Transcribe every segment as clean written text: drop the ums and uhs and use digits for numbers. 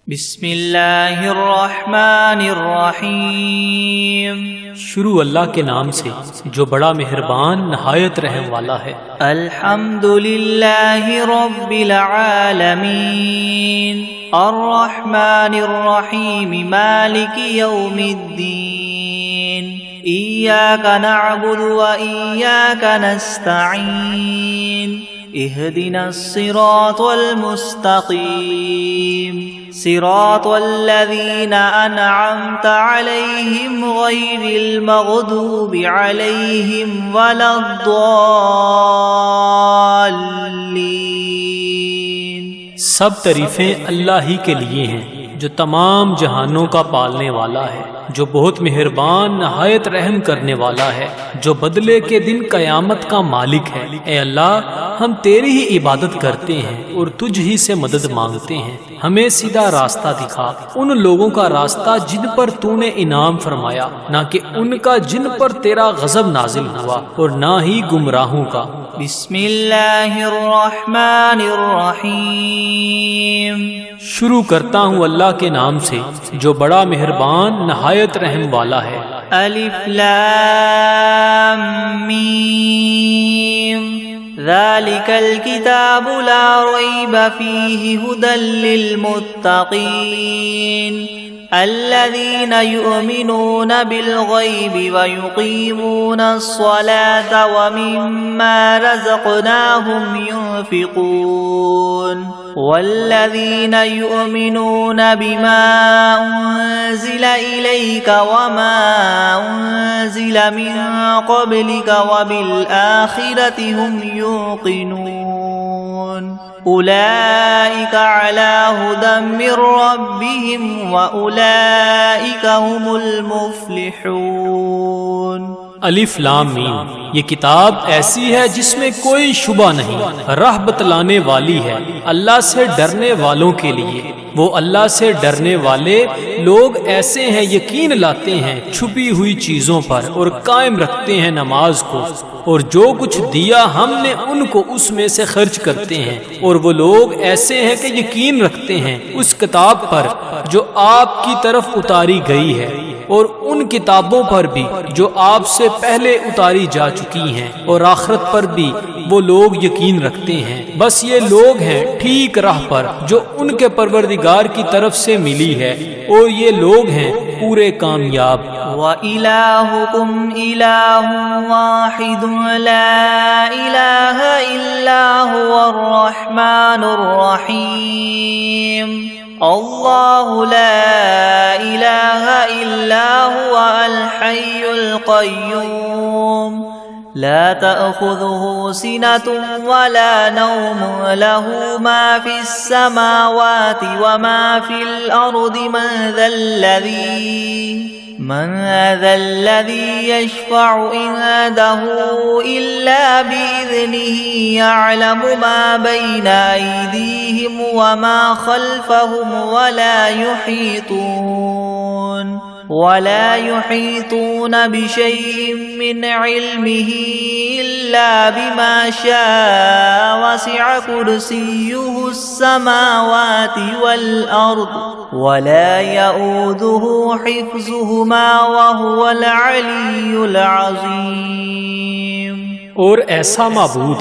بسم اللہ الرحمن الرحیم۔ شروع اللہ کے نام سے جو بڑا مہربان نہایت رحم والا ہے۔ الحمد للہ رب العالمین الرحمن الرحیم مالک یوم الدین ایاک نعبد و ایاک نستعین اهدنا الصراط المستقيم صراط الذين أنعمت عليهم غير المغضوب عليهم ولا الضالين۔ سب تعریفیں اللہ ہی کے لیے ہیں جو تمام جہانوں کا پالنے والا ہے، جو بہت مہربان نہایت رحم کرنے والا ہے، جو بدلے کے دن قیامت کا مالک ہے۔ اے اللہ، ہم تیری ہی عبادت کرتے ہیں اور تجھ ہی سے مدد مانگتے ہیں۔ ہمیں سیدھا راستہ دکھا، ان لوگوں کا راستہ جن پر تو نے انعام فرمایا، نہ کہ ان کا جن پر تیرا غضب نازل ہوا، اور نہ ہی گمراہوں کا۔ بسم اللہ الرحمن الرحیم۔ شروع کرتا ہوں اللہ کے نام سے جو بڑا مہربان نہایت رحم والا ہے۔ الف لام میم ذالک الکتاب لا ریب فیہ ھدی للمتقین الذین یؤمنون بالغیب ویقیمون الصلاة ومما رزقناہم ينفقون والذین یؤمنون بما انزل الیک وما انزل من قبلک وبالآخرة هم یوقنون اولئک علی ھدی من ربہم واولئک هم المفلحون۔ الف لام میم، یہ کتاب ایسی ہے جس میں کوئی شبہ نہیں، راہ بتلانے والی ہے اللہ سے ڈرنے والوں کے لیے۔ وہ اللہ سے ڈرنے والے لوگ ایسے ہیں یقین لاتے ہیں چھپی ہوئی چیزوں پر اور قائم رکھتے ہیں نماز کو، اور جو کچھ دیا ہم نے ان کو اس میں سے خرچ کرتے ہیں۔ اور وہ لوگ ایسے ہیں کہ یقین رکھتے ہیں اس کتاب پر جو آپ کی طرف اتاری گئی ہے، اور ان کتابوں پر بھی جو آپ سے پہلے اتاری جا چکی ہیں، اور آخرت پر بھی وہ لوگ یقین رکھتے ہیں۔ بس یہ لوگ ہیں ٹھیک راہ پر جو ان کے پروردگار کی طرف سے ملی ہے، اور یہ لوگ ہیں پورے کامیاب۔ وَإِلَٰهُكُمْ إِلَٰهٌ وَاحِدٌ لَا إِلَٰهَ إِلَّا هُوَ الرَّحْمَٰنُ الرَّحِيمُ اللہ لا الہ الا هو الحی القیوم لا تأخذه سنة ولا نوم له ما في السماوات وما في الأرض من ذا الذي يشفع عنده إلا بإذنه يعلم ما بين أيديهم وما خلفهم ولا يحيطون بشيء من علمه إلا بما شاء وسع كرسيه السماوات والأرض ولا يؤوده حفظهما وهو العلي العظيم۔ اور ایسا معبود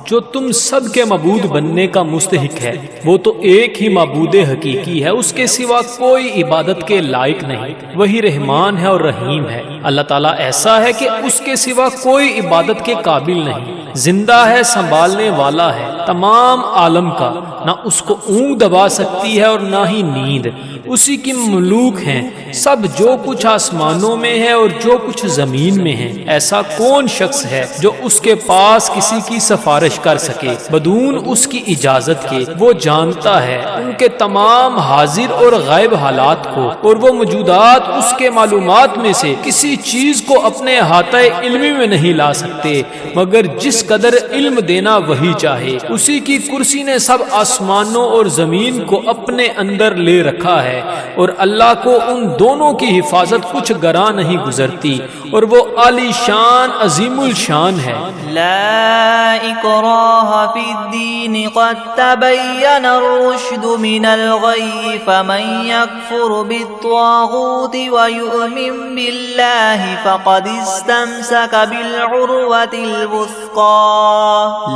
جو تم سب کے معبود بننے کا مستحق ہے، وہ تو ایک ہی معبود حقیقی ہے، اس کے سوا کوئی عبادت کے لائق نہیں۔ وہی رحمان ہے اور رحیم ہے۔ اللہ تعالیٰ ایسا ہے کہ اس کے سوا کوئی عبادت کے قابل نہیں، زندہ ہے، سنبھالنے والا ہے تمام عالم کا، نہ اس کو اونگ دبا سکتی ہے اور نہ ہی نیند۔ اسی کی مملوک ہیں سب، جو کچھ آسمانوں میں ہے اور جو کچھ زمین میں ہے۔ ایسا کون شخص ہے جو اس کے پاس کسی کی سفارش کر سکے بدون اس کی اجازت کے؟ وہ جانتا ہے ان کے تمام حاضر اور غائب حالات کو، اور وہ موجودات اس کے معلومات میں سے کسی چیز کو اپنے احاطہ علمی میں نہیں لا سکتے مگر جس قدر علم دینا وہی چاہے۔ اسی کی کرسی نے سب آسمانوں اور زمین کو اپنے اندر لے رکھا ہے، اور اللہ کو ان دونوں کی حفاظت کچھ گراں نہیں گزرتی، اور وہ عالی شان عظیم الشان ہے۔ لا اکراہ فی الدین قد تبین الرشد من الغی فمن یکفر بالطاغوت ویؤمن باللہ فقد استمسک بالعروة الوثقى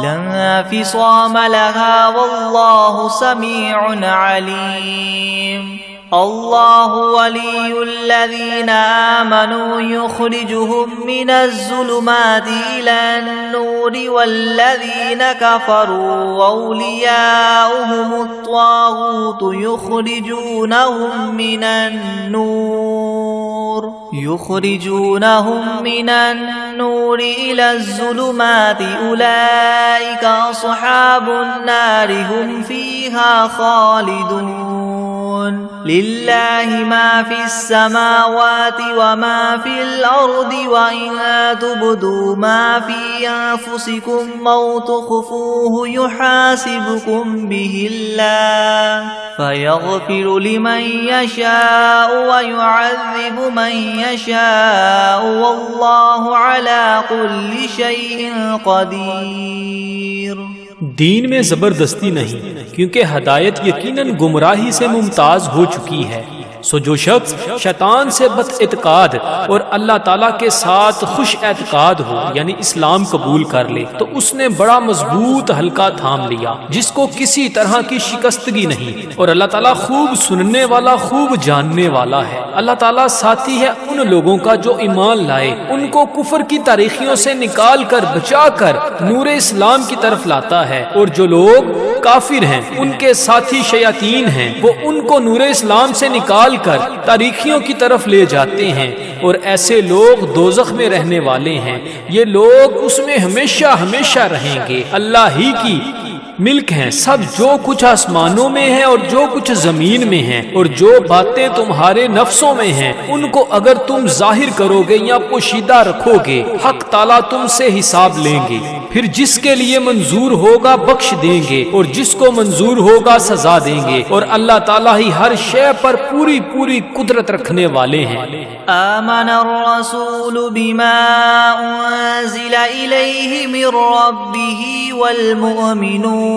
لا انفصام لها واللہ سمیع علیم۔ اللہ ولی الذین آمنوا یخرجهم من الظلمات إلى النور والذین کفروا اولیاؤهم الطاغوت یخرجونهم من النور إلى الظلمات أولئك أصحاب النار هم فيها خالدون۔ للہ ما فی السماوات وما فی الارض وإن تبدوا ما فی انفسکم او تخفوه یحاسبکم به اللہ فیغفر لمن یشاء ویعذب من یشاء واللہ علی کل شیء قدیر۔ دین میں زبردستی نہیں، کیونکہ ہدایت یقیناً گمراہی سے ممتاز ہو چکی ہے۔ سو جو شخص شیطان سے بد اعتقاد اور اللہ تعالیٰ کے ساتھ خوش اعتقاد ہو، یعنی اسلام قبول کر لے، تو اس نے بڑا مضبوط حلقہ تھام لیا جس کو کسی طرح کی شکستگی نہیں، اور اللہ تعالیٰ خوب سننے والا، خوب جاننے والا ہے۔ اللہ تعالیٰ ساتھی ہے ان لوگوں کا جو ایمان لائے، ان کو کفر کی تاریخیوں سے نکال کر بچا کر نور اسلام کی طرف لاتا ہے، اور جو لوگ کافر ہیں ان کے ساتھی شیاطین ہیں، وہ ان کو نور اسلام سے نکال کر تاریخیوں کی طرف لے جاتے ہیں، اور ایسے لوگ دوزخ میں رہنے والے ہیں، یہ لوگ اس میں ہمیشہ ہمیشہ رہیں گے۔ اللہ ہی کی ملک ہیں سب، جو کچھ آسمانوں میں ہے اور جو کچھ زمین میں ہے، اور جو باتیں تمہارے نفسوں میں ہیں ان کو اگر تم ظاہر کرو گے یا پوشیدہ رکھو گے، حق تعالیٰ تم سے حساب لیں گے، پھر جس کے لیے منظور ہوگا بخش دیں گے، اور جس کو منظور ہوگا سزا دیں گے، اور اللہ تعالیٰ ہی ہر شے پر پوری پوری قدرت رکھنے والے ہیں۔ آمن الرسول بما انزل الیہ من ربہ والمؤمنون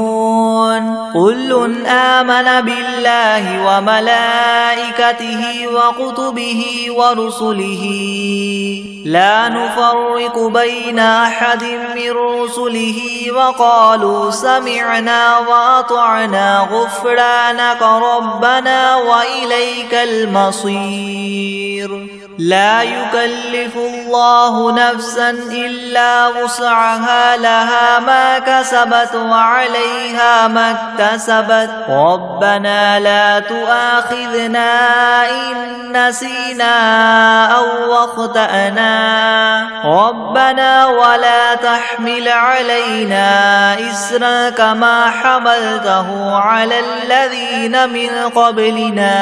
كل آمن باللہ وملائکتہ وکتبہ ورسلہ لا نفرق بین احد من رسلہ وقالوا سمعنا واطعنا غفرانک ربنا وإلیک المصیر۔ لا يكلف الله نفسا إلا وسعها لها ما كسبت وعليها ما اكتسبت ربنا لا تؤاخذنا إن نسينا أو أخطأنا ربنا ولا تحمل علينا إصرا كما حملته على الذين من قبلنا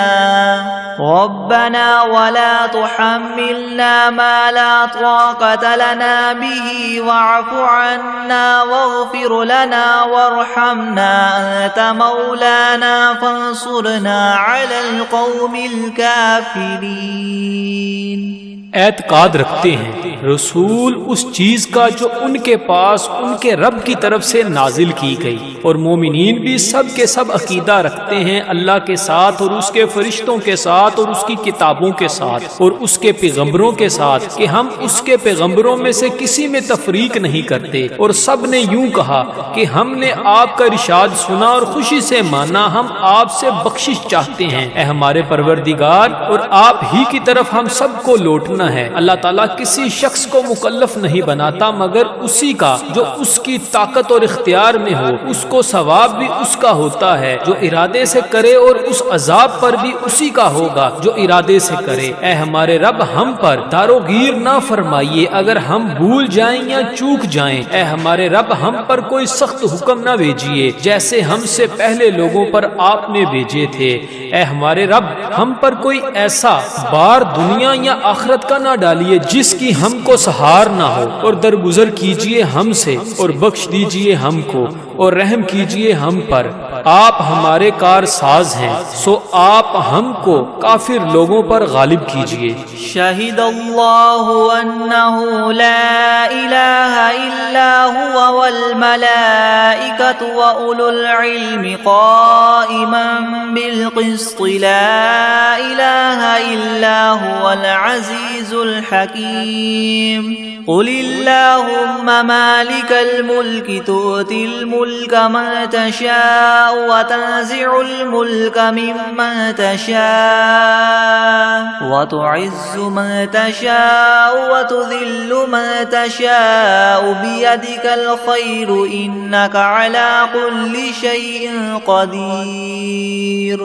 ربنا ولا تحملنا ما لا طاقة لنا به واعف عنا واغفر لنا وارحمنا أنت مولانا فانصرنا على القوم الكافرين۔ اعتقاد رکھتے ہیں رسول اس چیز کا جو ان کے پاس ان کے رب کی طرف سے نازل کی گئی، اور مومنین بھی سب کے سب عقیدہ رکھتے ہیں اللہ کے ساتھ اور اس کے فرشتوں کے ساتھ اور اس کی کتابوں کے ساتھ اور اس کے پیغمبروں کے ساتھ کہ ہم اس کے پیغمبروں میں سے کسی میں تفریق نہیں کرتے، اور سب نے یوں کہا کہ ہم نے آپ کا ارشاد سنا اور خوشی سے مانا، ہم آپ سے بخشش چاہتے ہیں اے ہمارے پروردگار، اور آپ ہی کی طرف ہم سب کو لوٹنا ہے۔ اللہ تعالیٰ کسی شخص کو مکلف نہیں بناتا مگر اسی کا جو اس کی طاقت اور اختیار میں ہو، اس کو ثواب بھی اس کا ہوتا ہے جو ارادے سے کرے، اور اس عذاب پر بھی اسی کا ہوگا جو ارادے سے کرے۔ اے ہمارے رب ہم پر داروگیر نہ فرمائیے اگر ہم بھول جائیں یا چوک جائیں، اے ہمارے رب ہم پر کوئی سخت حکم نہ بھیجیے جیسے ہم سے پہلے لوگوں پر آپ نے بھیجے تھے۔ اے ہمارے رب ہم پر کوئی ایسا بار دنیا یا آخرت کا نہ ڈالیے جس کی ہم کو سہار نہ ہو، اور درگزر کیجیے ہم سے اور بخش دیجیے ہم کو، اور رحم کیجئے ہم پر، آپ ہمارے کار ساز ہیں، سو آپ ہم کو کافر لوگوں پر غالب کیجئے۔ شہد اللہ انہ لا الہ الا هو والملائکۃ واولو العلم قائما بالقسط لا الہ الا هو العزیز الحکیم۔ قل اللہم مالک الملک تؤتی الملک من تشاء وتنزع الملک ممن تشاء وتعز من تشاء وتذل من تشاء بيدك الخير إنك على كل شيء قدير۔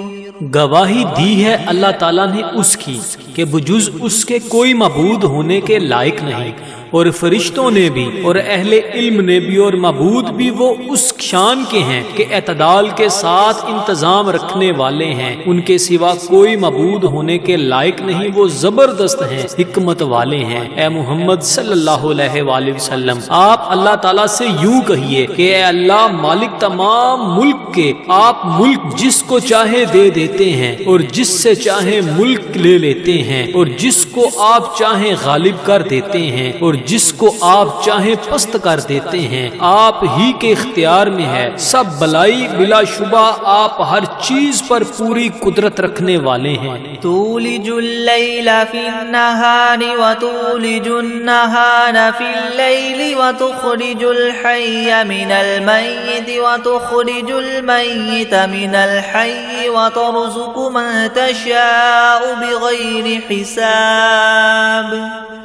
گواہی دی ہے اللہ تعالیٰ نے اس کی کہ بجز اس کے کوئی معبود ہونے کے لائق نہیں، اور فرشتوں نے بھی اور اہل علم نے بھی اور معبود بھی وہ اس شان کے ہیں کہ اعتدال کے ساتھ انتظام رکھنے والے ہیں، ان کے سوا کوئی معبود ہونے کے لائق نہیں، وہ زبردست ہیں، حکمت والے ہیں۔ اے محمد صلی اللہ علیہ وآلہ وسلم، آپ اللہ تعالیٰ سے یوں کہیے کہ اے اللہ مالک تمام ملک کے، آپ ملک جس کو چاہے دے دیتے ہیں اور جس سے چاہے ملک لے لیتے ہیں، اور جس کو آپ چاہیں غالب کر دیتے ہیں اور جس کو آپ چاہیں پست کر دیتے ہیں، آپ ہی کے اختیار میں ہے، سب بلائی بلا شبہ آپ ہر چیز پر پوری قدرت رکھنے والے ہیں۔ تولج اللیل فی النہار وتولج النہار فی اللیل وتخرج الحی من المیت وتخرج المیت من الحی وترزق من تشاء بغیر حساب۔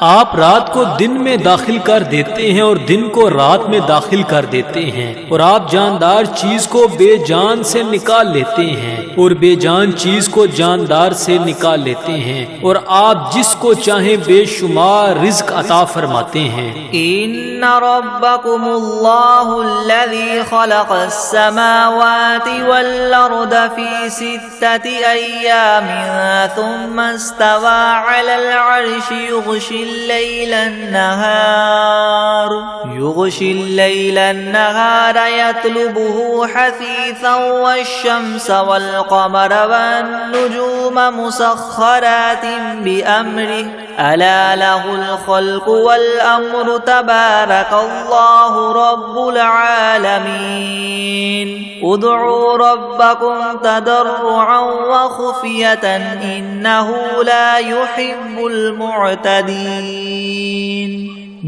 آپ رات کو دن میں داخل کر دیتے ہیں اور دن کو رات میں داخل کر دیتے ہیں، اور آپ جاندار چیز کو بے جان سے نکال لیتے ہیں اور بے جان چیز کو جاندار سے نکال لیتے ہیں، اور آپ جس کو چاہیں بے شمار رزق عطا فرماتے ہیں۔ ان ربکم اللہ الذی خلق السماوات والارض فی 6 ایام ثم استوى على العرش يغشي الليل النهار يطلبه حثيثا والشمس والقمر والنجوم مسخرات بأمره ألا له الخلق والأمر تبارك الله رب العالمين ادعوا ربكم تضرعا وخفية إنه لا يحب المعتدين۔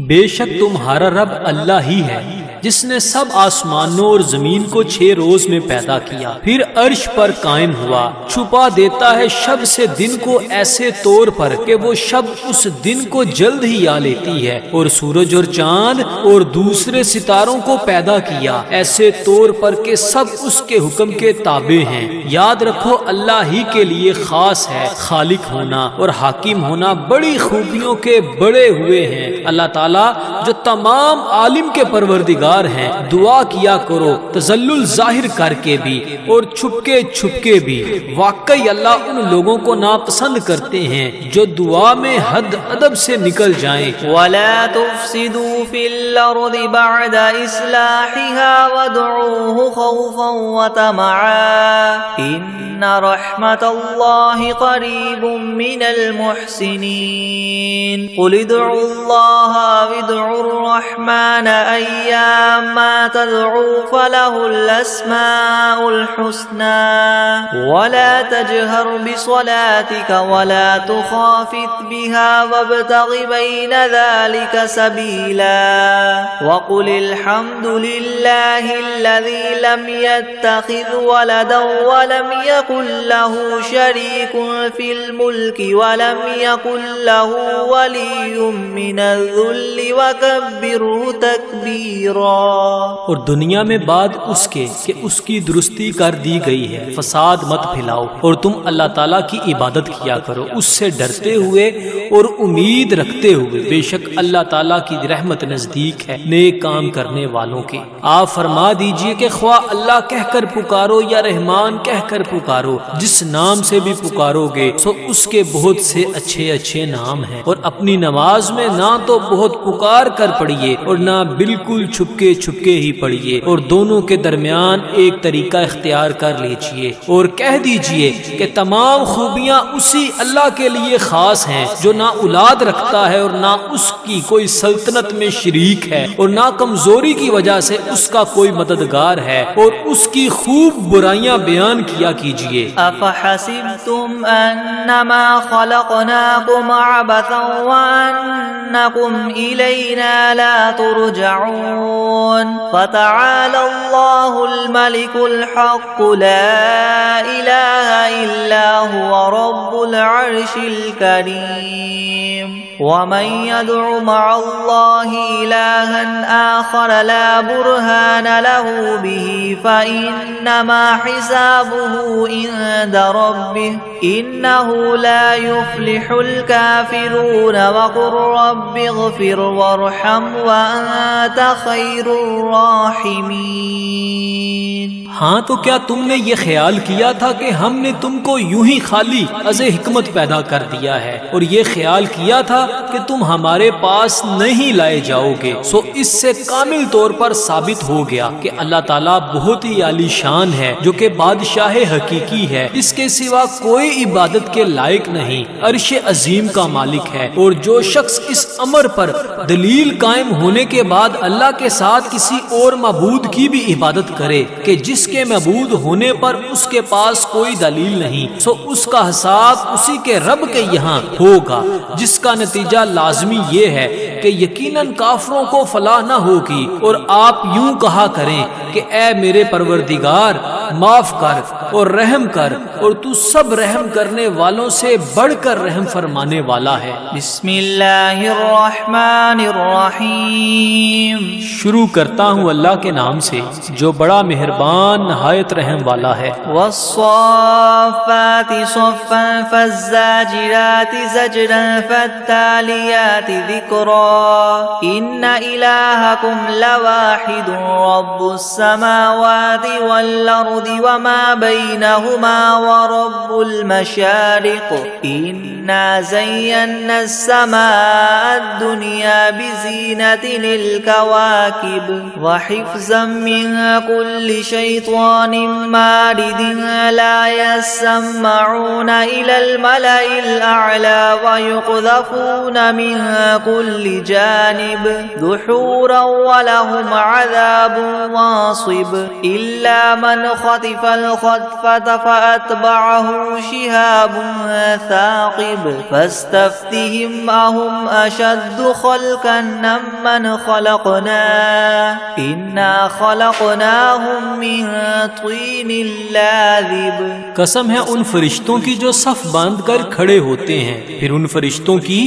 بے شک تمہارا رب اللہ ہی ہے جس نے سب آسمانوں اور زمین کو 6 روز میں پیدا کیا، پھر عرش پر قائم ہوا، چھپا دیتا ہے شب سے دن کو ایسے طور پر کہ وہ شب اس دن کو جلد ہی آ لیتی ہے، اور سورج اور چاند اور دوسرے ستاروں کو پیدا کیا ایسے طور پر کہ سب اس کے حکم کے تابع ہیں۔ یاد رکھو اللہ ہی کے لیے خاص ہے خالق ہونا اور حاکم ہونا، بڑی خوبیوں کے بڑے ہوئے ہیں اللہ تعالیٰ جو تمام عالم کے پروردگار ہیں۔ دعا کیا کرو تذلل ظاہر کر کے بھی اور چھپ کے بھی، واقعی اللہ ان لوگوں کو ناپسند کرتے ہیں جو دعا میں حد ادب سے نکل جائیں۔ وَلَا تُفْسِدُوا فِي الْأَرْضِ بَعْدَ إِصْلَاحِهَا وَادْعُوهُ خَوْفًا وَطَمَعًا إِنَّ رَحْمَتَ اللَّهِ قَرِيبٌ مِّنَ الْمُحْسِنِينَ قُلِ ادْعُوا اللَّهَ وَادْعُوا الرَّحْمَنَ أَيَّامَّا تَدْعُوا فَلَهُ الْأَسْمَاءُ الْحُسْنَى وَلَا تَجْهَرْ بِصَلَاتِكَ وَلَا تُخَافِتْ بِهَا وَابْتَغِ بَيْنَ ذَلِكَ سَبِيلًا وَقُلِ الْحَمْدُ لِلَّهِ الَّذِي لَمْ يَتَّخِذْ وَلَدًا وَلَمْ يَكُنْ لَهُ شَرِيكٌ فِي الْمُلْكِ وَلَمْ يَكُنْ لَهُ وَلِيٌّ مِّنَ الذُّلِّ وَكَبِّرْهُ تَكْبِيرًا۔ اور دنیا میں بعد اس کے کہ اس کی درستی کر دی گئی ہے، فساد مت پھیلاؤ، اور تم اللہ تعالیٰ کی عبادت کیا کرو اس سے ڈرتے ہوئے اور امید رکھتے ہوئے، بے شک اللہ تعالیٰ کی رحمت نزدیک ہے نیک کام کرنے والوں کے۔ آپ فرما دیجئے کہ خواہ اللہ کہہ کر پکارو یا رحمان کہہ کر پکارو، جس نام سے بھی پکارو گے سو اس کے بہت سے اچھے نام ہیں، اور اپنی نماز میں نہ تو بہت پکار کر پڑھیے اور نہ بالکل چھپکے چھپکے ہی پڑھیے، اور دونوں کے درمیان ایک طریقہ اختیار کر لیجئے اور کہہ دیجئے کہ تمام خوبیاں اسی اللہ کے لیے خاص ہیں جو نہ اولاد رکھتا ہے اور نہ اس کی کوئی سلطنت میں شریک ہے اور نہ کمزوری کی وجہ سے اس کا کوئی مددگار ہے، اور اس کی خوب برائیاں بیان کیا کیجئے۔ افحسبتم انما خلقناكم عبثا وانکم الینا لا ترجعون فتعالى الله الملك الحق لا اله الا هو رب العرش الكريم ومن يدع مع الله إلها آخر لا برهان له به فإنما حسابه عند ربه إنه لا يفلح الكافرون وقل رب اغفر وارحم وأنت خير الراحمين۔ ہاں تو کیا تم نے یہ خیال کیا تھا کہ ہم نے تم کو یوں ہی خالی از حکمت پیدا کر دیا ہے اور یہ خیال کیا تھا کہ تم ہمارے پاس نہیں لائے جاؤ گے؟ سو اس سے کامل طور پر ثابت ہو گیا کہ اللہ تعالیٰ بہت ہی عالی شان ہے، جو کہ بادشاہ حقیقی ہے، اس کے سوا کوئی عبادت کے لائق نہیں، عرش عظیم کا مالک ہے۔ اور جو شخص اس امر پر دلیل قائم ہونے کے بعد اللہ کے ساتھ کسی اور معبود کی بھی عبادت کرے کہ جس کے معبود ہونے پر اس کے پاس کوئی دلیل نہیں، سو اس کا حساب اسی کے رب کے یہاں ہوگا، جس کا نتیجہ لازمی یہ ہے کہ یقیناً کافروں کو فلاح نہ ہوگی۔ اور آپ یوں کہا کریں کہ اے میرے پروردگار معاف کر اور رحم کر، اور تو سب رحم کرنے والوں سے بڑھ کر رحم فرمانے والا ہے۔ بسم اللہ الرحمن الرحیم۔ شروع کرتا ہوں اللہ کے نام سے جو بڑا مہربان نہایت رحم والا ہے۔ والصافات صفا فالزاجرات زجرا فالتاليات ذكرا إن إلهكم لواحد رب السماوات والأرض وما بينهما ورب المشارق إنا زينا السماء الدنيا بزينة للكواكب وحفظا من كل شيطان مارد لا يسمعون إلى الملأ الأعلى ويقذفون من كل جانب دحورا ولهم عذاب واصب إلا من خطف الخطفة فأتبعه شهاب ثاقب فاستفتهم أهم أشد خلقا ممن خلقنا إنا خلقناهم من طين لازب۔ قسم ہے ان فرشتوں کی جو صف باندھ کر کھڑے ہوتے ہیں، پھر ان فرشتوں کی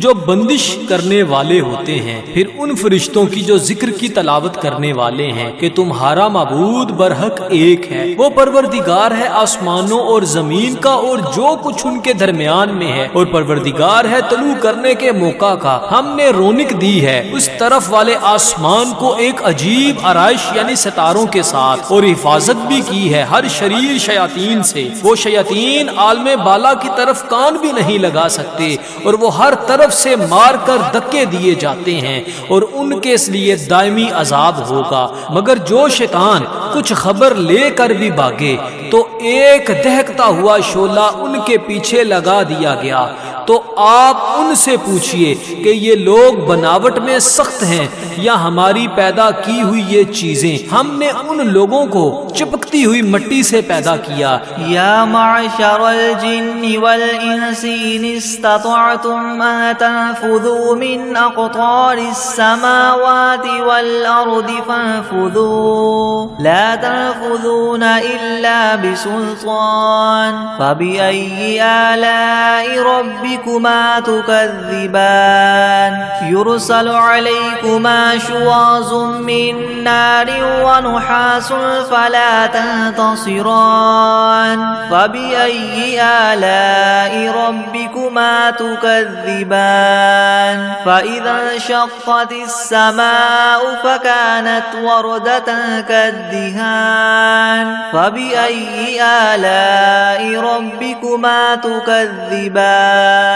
جو بندش کرنے والے ہوتے ہیں، پھر ان فرشتوں کی جو ذکر کی تلاوت کرنے والے ہیں کہ تمہارا معبود برحق ایک ہے، وہ پروردگار ہے آسمانوں اور زمین کا اور جو کچھ ان کے درمیان میں ہے، اور پروردگار ہے طلوع کرنے کے موقع کا۔ ہم نے رونق دی ہے اس طرف والے آسمان کو ایک عجیب آرائش یعنی ستاروں کے ساتھ، اور حفاظت بھی کی ہے ہر شریر شیاطین سے۔ وہ شیاطین عالم بالا کی طرف کان بھی نہیں لگا سکتے، اور وہ ہر طرف سے مار کر دھکے دیے جاتے ہیں، اور ان کے اس لیے دائمی عذاب ہوگا۔ مگر جو شیطان کچھ خبر لے کر بھی بھاگے تو ایک دہکتا ہوا شعلہ ان کے پیچھے لگا دیا گیا۔ تو آپ ان سے پوچھئے کہ یہ لوگ بناوٹ میں سخت ہیں یا ہماری پیدا کی ہوئی یہ چیزیں؟ ہم نے ان لوگوں کو چپکتی ہوئی مٹی سے پیدا کیا۔ یا معشر الجن والانس ان استطعتم ان تنفذوا من اقطار السماوات والارض فانفذوا لا تنفذون الا بسلطان فبأي آلاء ربكما تكذبان يرسل عليكما شواظ من نار ونحاس فلا تنتصران فبأي آلاء ربكما تكذبان فإذا انشقت السماء فكانت وردة كالدهان فبأي آلاء ربكما تكذبان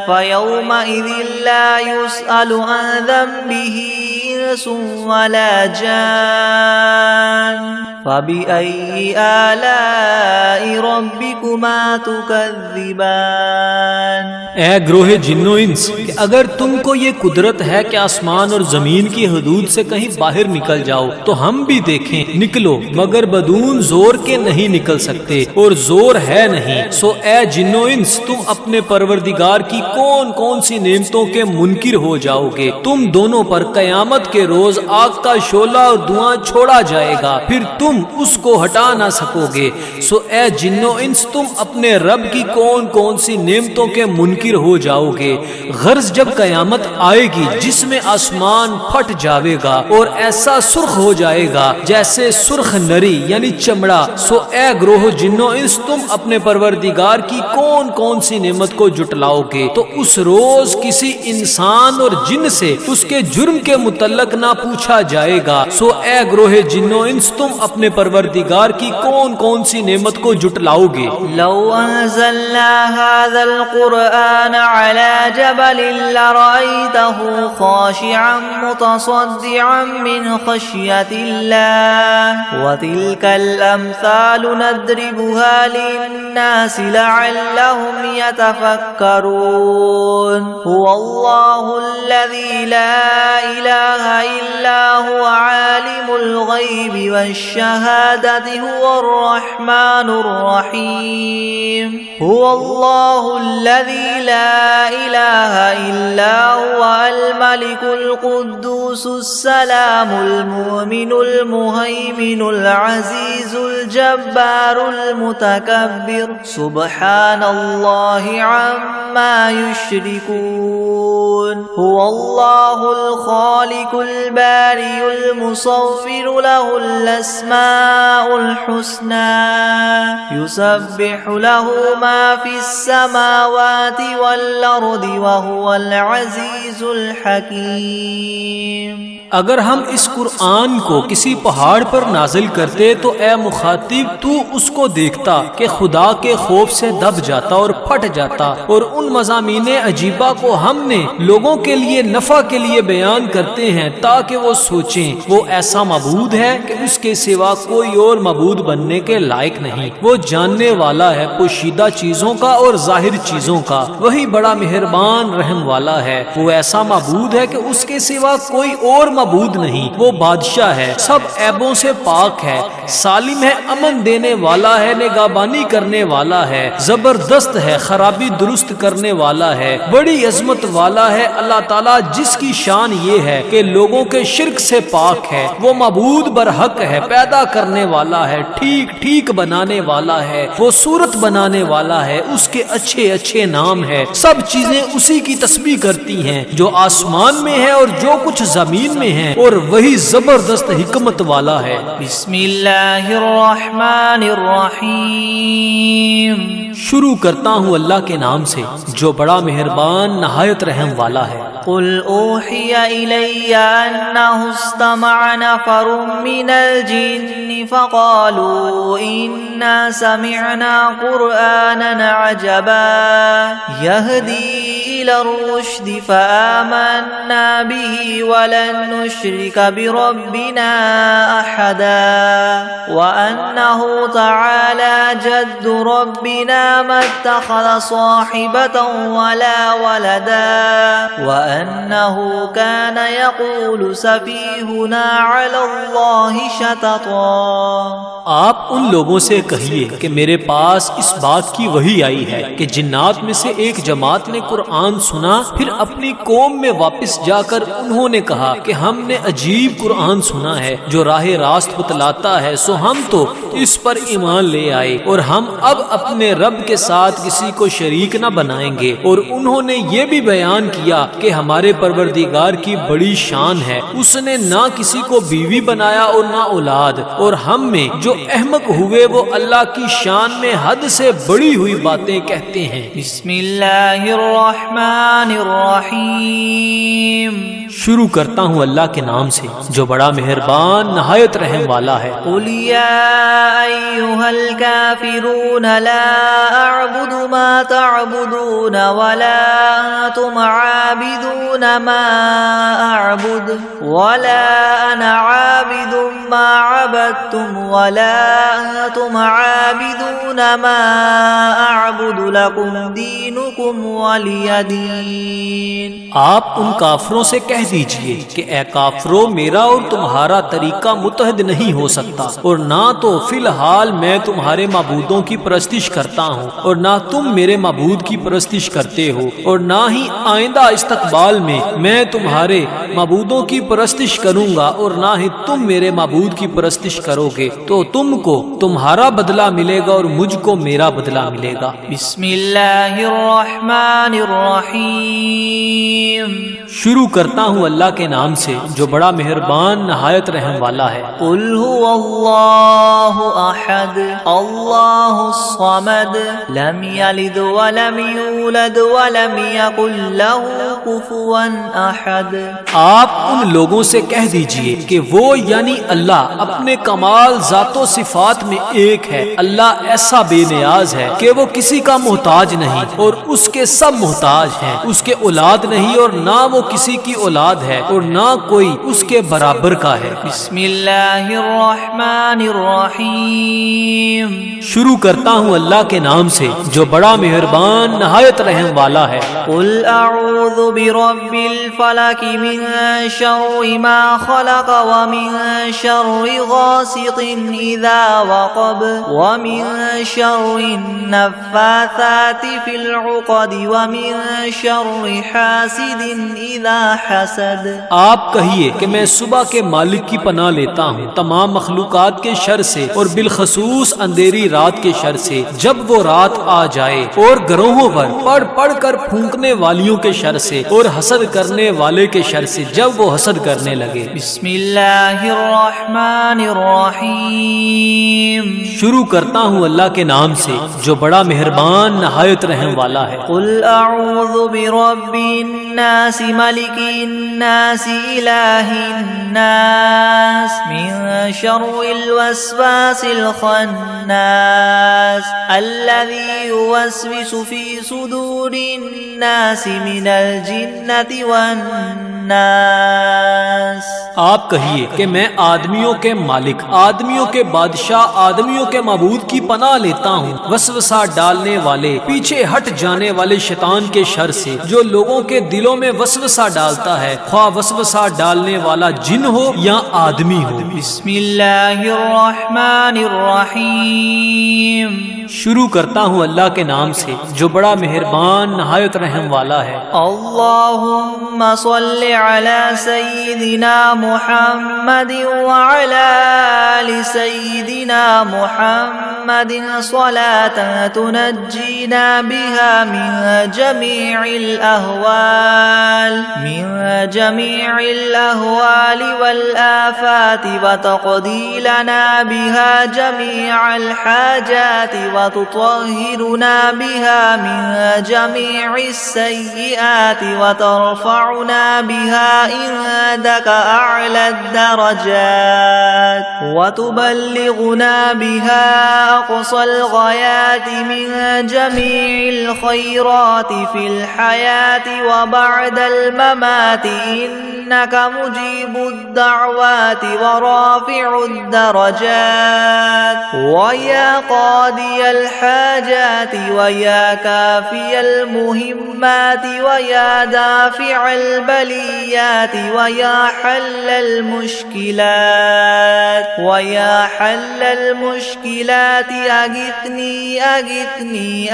فيومئذ لا يسأل عن ذنبه إنس ولا جان فبأي آلاء ربكما تكذبان۔ اے گروہ جن و انس، کہ اگر تم کو یہ قدرت ہے کہ آسمان اور زمین کی حدود سے کہیں باہر نکل جاؤ تو ہم بھی دیکھیں، نکلو، مگر بدون زور کے نہیں نکل سکتے اور زور ہے نہیں۔ سو اے جن و انس، تم اپنے پروردگار کی کون کون سی نعمتوں کے منکر ہو جاؤ گے؟ تم دونوں پر قیامت کے روز آگ کا شعلہ اور دھواں چھوڑا جائے گا، پھر تم اس کو ہٹا نہ سکو گے۔ سو اے جن و انس، تم اپنے رب کی کون کون سی نعمتوں کے منکر ہو جاؤ گے؟ غرض جب قیامت آئے گی جس میں آسمان پھٹ جاوے گا اور ایسا سرخ ہو جائے گا جیسے سرخ نری یعنی چمڑا، سو اے گروہ جن و انس، تم اپنے پروردگار کی کون کون سی نعمت کو جٹلاؤ گے؟ تو اس روز کسی انسان اور جن سے اس کے جرم کے متعلق نہ پوچھا جائے گا۔ سو اے گروہ جن و انس، تم اپنے پروردگار کی کون کون سی نعمت کو جٹلاؤ گے؟ لو انزلنا هذا القرآن على جبل لرأيته خاشعا متصدعا من خشية الله وتلك الأمثال نضربها للناس لعلهم يتفكرون هو الله الذي لا إله إلا هو عالم الغيب والشهادة هو الرحمن الرحيم هو الله الذي لا إله إلا هو الملك القدوس السلام المؤمن المهيمن العزيز الجبار المتكبر سبحان الله عما يشركون هو الله الخالق البارئ المصور له الأسماء الحسنى يسبح له ما في السماوات والأرض وهو العزيز الحكيم۔ اگر ہم اس قرآن کو کسی پہاڑ پر نازل کرتے تو اے مخاطب تو اس کو دیکھتا کہ خدا کے خوف سے دب جاتا اور پھٹ جاتا، اور ان مضامین عجیبہ کو ہم نے لوگوں کے لیے نفع کے لیے بیان کرتے ہیں تاکہ وہ سوچیں۔ وہ ایسا معبود ہے کہ اس کے سوا کوئی اور معبود بننے کے لائق نہیں۔ وہ جاننے والا ہے پوشیدہ چیزوں کا اور ظاہر چیزوں کا، وہی بڑا مہربان رحم والا ہے۔ وہ ایسا معبود ہے کہ اس کے سوا کوئی اور معبود نہیں۔ وہ بادشاہ ہے، سب عیبوں سے پاک ہے، سالم ہے، امن دینے والا ہے، نگہبانی کرنے والا ہے، زبردست ہے، خرابی درست کرنے والا ہے، بڑی عظمت والا ہے۔ اللہ تعالیٰ جس کی شان یہ ہے کہ لوگوں کے شرک سے پاک ہے، وہ معبود برحق ہے، پیدا کرنے والا ہے، ٹھیک ٹھیک بنانے والا ہے، وہ صورت بنانے والا ہے، اس کے اچھے اچھے نام ہے۔ سب چیزیں اسی کی تسبیح کرتی ہیں جو آسمان میں ہے اور جو کچھ زمین میں ہے، اور وہی زبردست حکمت والا ہے۔ بسم اللہ الرحمن الرحیم۔ شروع کرتا ہوں اللہ کے نام سے جو بڑا مہربان نہایت رحم والا ہے۔ قل اوحی الی انہ استمع نفر من الجن فقالوا انا سمعنا قرآنا عجبا يهدي الى الرشد فآمنا به ولن نشرك بربنا احدا وانه تعالى جد ربنا ما اتخذ صاحبة ولا ولدا وأنه كان يقول سفيهنا على الله شططا۔ آپ ان لوگوں سے کہیے کہ میرے پاس اس بات کی وحی آئی ہے کہ جنات میں سے ایک جماعت نے قرآن سنا، پھر اپنی قوم میں واپس جا کر انہوں نے کہا کہ ہم نے عجیب قرآن سنا ہے جو راہ راست بتلاتا ہے، سو ہم تو اس پر ایمان لے آئے اور ہم اب اپنے رب کے ساتھ کسی کو شریک نہ بنائیں گے۔ اور انہوں نے یہ بھی بیان کیا کہ ہمارے پروردگار کی بڑی شان ہے، اس نے نہ کسی کو بیوی بنایا اور نہ اولاد، اور ہم میں جو احمق ہوئے وہ اللہ کی شان میں حد سے بڑی ہوئی باتیں کہتے ہیں۔ بسم اللہ الرحمن الرحمن الرحیم. شروع کرتا ہوں اللہ کے نام سے جو بڑا مہربان نہایت رحم والا ہے. قل یا ایھا الکافرون لا اعبد ما تعبدون ولا انتم عابدون ما اعبد ولا انا عابد ما عبدتم ولا انتم عابدون ما اعبد لكم دینکم ولی دین. آپ ان کافروں سے کہہ دیجئے کہ اے کافرو میرا اور تمہارا طریقہ متحد نہیں ہو سکتا، اور نہ تو فی الحال میں تمہارے معبودوں کی پرستش کرتا ہوں اور نہ تم میرے معبود کی پرستش کرتے ہو، اور نہ ہی آئندہ استقبال میں تمہارے معبودوں کی پرستش کروں گا اور نہ ہی تم میرے معبود کی پرستش کرو گے. تو تم کو تمہارا بدلہ ملے گا اور مجھ کو میرا بدلہ ملے گا. بسم اللہ الرحمن الرحیم. شروع کرتا ہوں اللہ کے نام سے جو بڑا مہربان نہایت رحم والا ہے. قل هو اللہ احد اللہ الصمد لم یلد ولم یولد ولم یکن له کفوا احد. آپ ان لوگوں سے کہہ دیجئے کہ وہ یعنی اللہ اپنے کمال ذات و صفات میں ایک ہے. اللہ ایسا بے نیاز ہے کہ وہ کسی کا محتاج نہیں اور اس کے سب محتاج ہیں. اس کے اولاد نہیں اور نہ وہ کسی کی اولاد ہے اور نہ کوئی اس کے برابر کا ہے. بسم اللہ الرحمن الرحیم. شروع کرتا ہوں اللہ کے نام سے جو بڑا مہربان نہایت رحم والا ہے. قل اعوذ برب الفلق من شر ما خلق ومن شر غاسق اذا وقب ومن شر النفاثات في العقد ومن شر حاسد اذا حسد. آپ کہیے کہ میں صبح کے مالک کی پناہ لیتا ہوں تمام مخلوقات کے شر سے اور بالخصوص اندھیری رات کے شر سے جب وہ رات آ جائے، اور گروہوں پر پڑھ پڑھ کر پھونکنے والیوں کے شر سے اور حسد کرنے والے کے شر سے جب وہ حسد کرنے لگے. بسم اللہ الرحمن الرحیم. شروع کرتا ہوں اللہ کے نام سے جو بڑا مہربان نہایت رحم والا ہے. قل اعوذ برب الناس ملک الناس الہ الناس من شر الوسواس الخناس الذي يوسوس في صدور الناس من الجنة والناس. آپ کہیے کہ میں آدمیوں کے مالک، آدمیوں کے بادشاہ، آدمیوں کے معبود کی پناہ لیتا ہوں وسوسہ ڈالنے والے، پیچھے ہٹ جانے والے شیطان کے شر سے جو لوگوں کے دلوں میں وسوسہ ڈالتا ہے، خواہ وسوسہ ڈالنے والا جن ہو یا آدمی ہو. بسم اللہ الرحمن الرحیم. شروع کرتا ہوں اللہ کے نام سے جو بڑا مہربان نہایت رحم والا ہے. اللہم صل علی سیدنا محمد وعلی آل سیدنا محمد صلاة تنجینا بها من جمیع الأهوال والآفات وتقضی لنا بها جمیع الحاجات وتطهرنا بها من جميع السيئات وترفعنا بها عندك أعلى الدرجات وتبلغنا بها أقصى الغايات من جميع الخيرات في الحياة وبعد الممات إنك مجيب الدعوات ورافع الدرجات ويا قاضي الحاجات ويا كافي المهمات ويا دافع البليات ويا حل المشكلات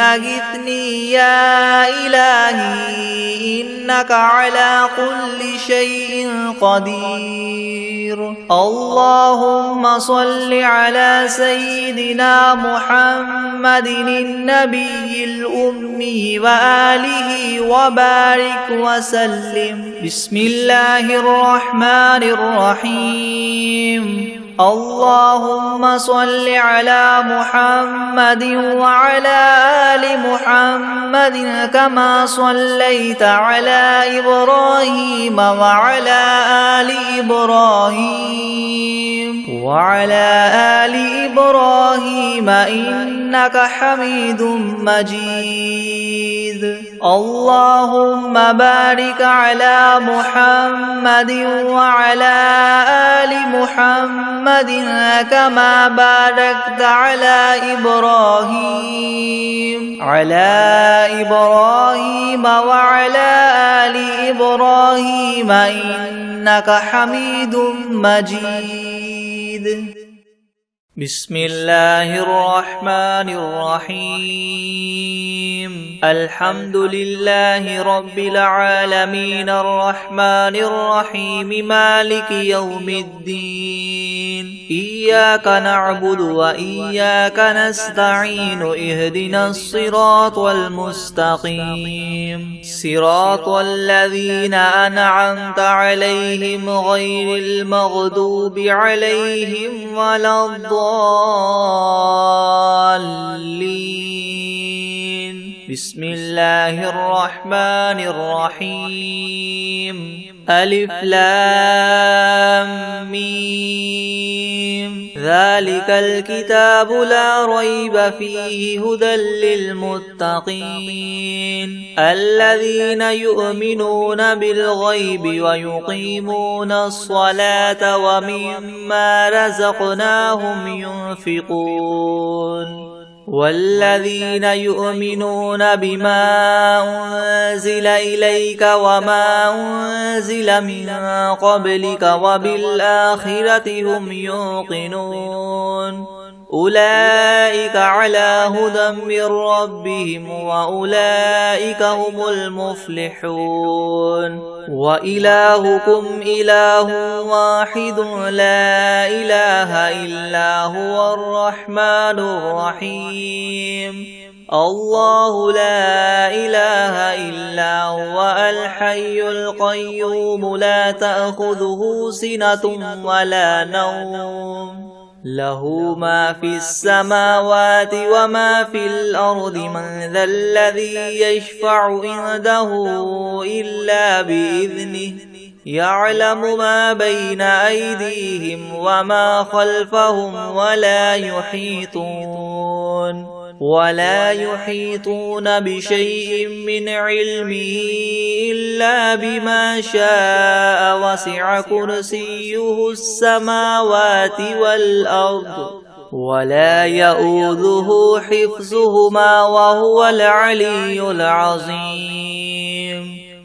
أغثني يا إلهي إنك على كل شيء قدير. اللهم صل على سيدنا محمد النبي الأمي وآله وبارك وسلم. بسم الله الرحمن الرحيم. اللهم صل على محمد وعلى آل محمد كما صليت على إبراهيم وعلى آل إبراهيم إنك حميد مجيد. اللهم بارك على محمد وعلى آل محمد كما باركت على إبراهيم وعلى آل إبراهيم إنك حميد مجيد. بسم الله الرحمن الرحيم. الحمد لله رب العالمين الرحمن الرحيم مالك يوم الدين. إياك نعبد وإياك نستعين. اهدنا الصراط المستقيم صراط الذين أنعمت عليهم غير المغضوب عليهم ولا الضالين. بسم الله الرحمن الرحيم. ألف لام ميم. ذلك الكتاب لا ريب فيه هدى للمتقين الذين يؤمنون بالغيب ويقيمون الصلاة ومما رزقناهم ينفقون والذين يؤمنون بما أنزل إليك وما أنزل من قبلك وبالآخرة هم يوقنون أولئك على هدى من ربهم وأولئك هم المفلحون. وإلهكم إله واحد لا إله إلا هو الرحمن الرحيم. الله لا إله إلا هو الحي القيوم لا تأخذه سنة ولا نوم له ما في السماوات وما في الأرض. من ذا الذي يشفع عنده إلا بإذنه يعلم ما بين أيديهم وما خلفهم ولا يحيطون بشيء من علمه إلا بما شاء. وسع كرسيه السماوات والأرض ولا يؤوده حفظهما وهو العلي العظيم.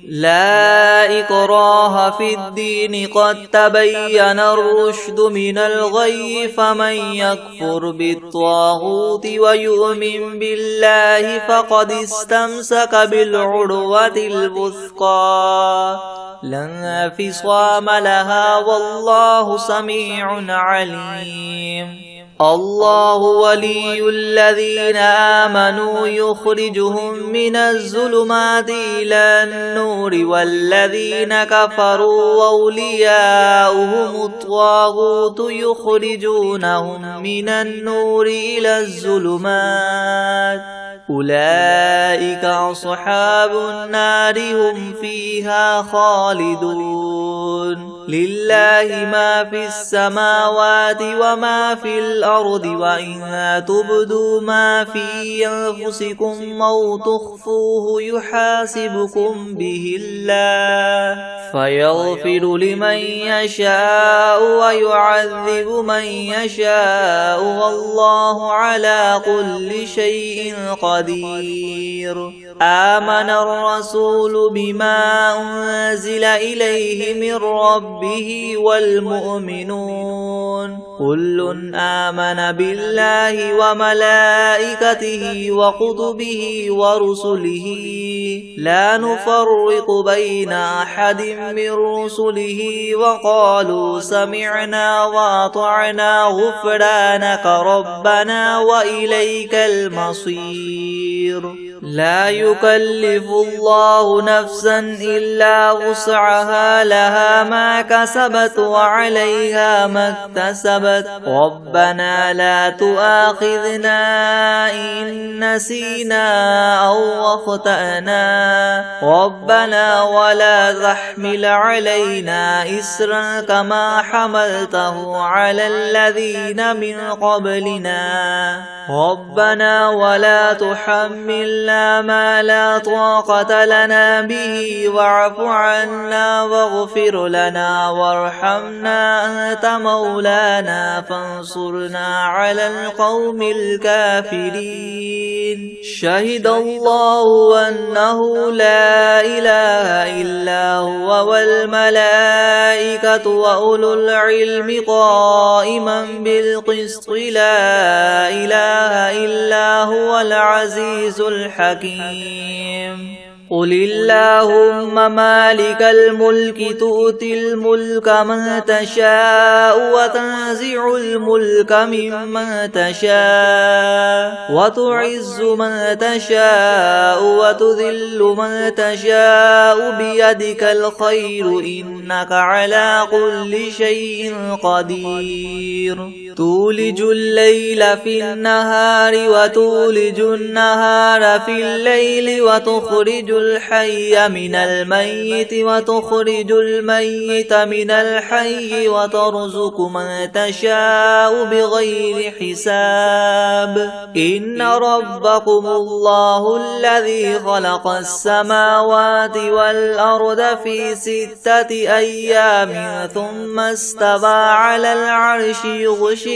لا إكراه في الدين قد تبين الرشد من الغي. فمن يكفر بالطاغوت ويؤمن بالله فقد استمسك بالعروة الوثقى لا انفصام لها والله سميع عليم. الله ولي الذين آمنوا يخرجهم من الظلمات إلى النور والذين كفروا أولياؤهم الطاغوت يخرجونهم من النور إلى الظلمات أولئك أصحاب النار هم فيها خالدون. لله ما في السماوات وما في الأرض وإن تبدوا ما في أنفسكم أو تخفوه يحاسبكم به الله فيغفر لمن يشاء ويعذب من يشاء والله على كل شيء قدير. آمن الرسول بما أنزل إليه من ربه والمؤمنون كل آمن بالله وملائكته وكتبه ورسله لا نفرق بين أحد من رسله وقالوا سمعنا وأطعنا غفرانك ربنا وإليك المصير. لا يكلف الله نفسا إلا وسعها لها ما كسبت وعليها ما اكتسبت ربنا لا تؤاخذنا إن نسينا أو أخطأنا ربنا ولا تحمل علينا إسرا كما حملته على الذين من قبلنا ربنا ولا تحملنا ما لا طاقة لنا به واعف عنا واغفر لنا وارحمنا أنت مولانا فانصرنا على القوم الكافرين شهد الله أنه لا إله إلا هو والملائكة وأولو العلم قائما بالقسط لا إله إلا هو العزيز الحكيم قل اللهم مالك الملك تؤتي الملك من تشاء وتنزع الملك ممن تشاء وتعز من تشاء وتذل من تشاء بيدك الخير إنك على كل شيء قدير تولج الليل في النهار وتولج النهار في الليل وتخرج الحي من الميت وتخرج الميت من الحي وترزق من تشاء بغير حساب إن ربكم الله الذي خلق السماوات والأرض في 6 أيام ثم استوى على العرش يغشي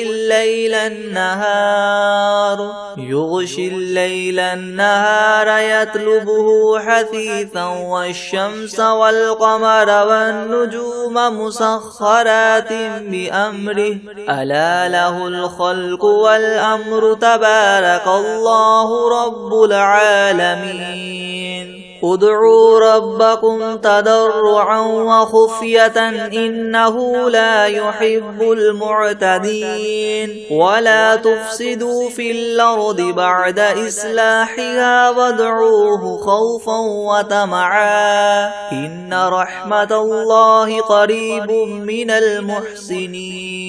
الليل النهار يطلبه حثيثا والشمس والقمر والنجوم مسخرات بأمره ألا له الخلق والأمر تبارك الله رب العالمين ادعوا ربكم تضرعا وخفية إنه لا يحب المعتدين ولا تفسدوا في الأرض بعد إصلاحها وادعوه خوفا وطمعا إن رحمة الله قريب من المحسنين